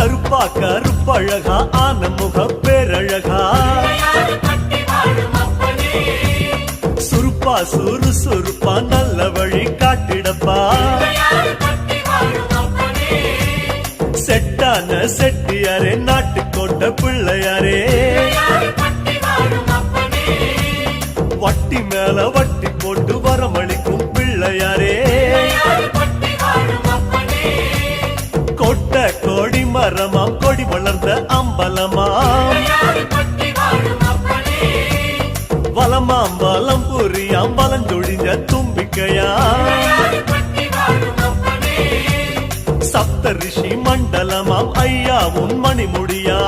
கருப்பா கருப்பழகா ஆன முக பேரழகா சுருப்பா சுறுசுறுப்பா நல்ல வழி காட்டிடப்பா செட்டான செட்டியாரே நாட்டுக்கோட்டை பிள்ளையாரே வட்டி மேல வட்டி போட்டு வரமளிக்கும் பிள்ளையாரே கொட்ட கோடி மரமாம் கொடி வளர்ந்த அம்பலமாம் வலமாம் வலம் புரியாம் வலஞ்சொழிஞ்ச தும்பிக்கையா சப்த ரிஷி மண்டலமாம் ஐயா உன் மணிமுடியா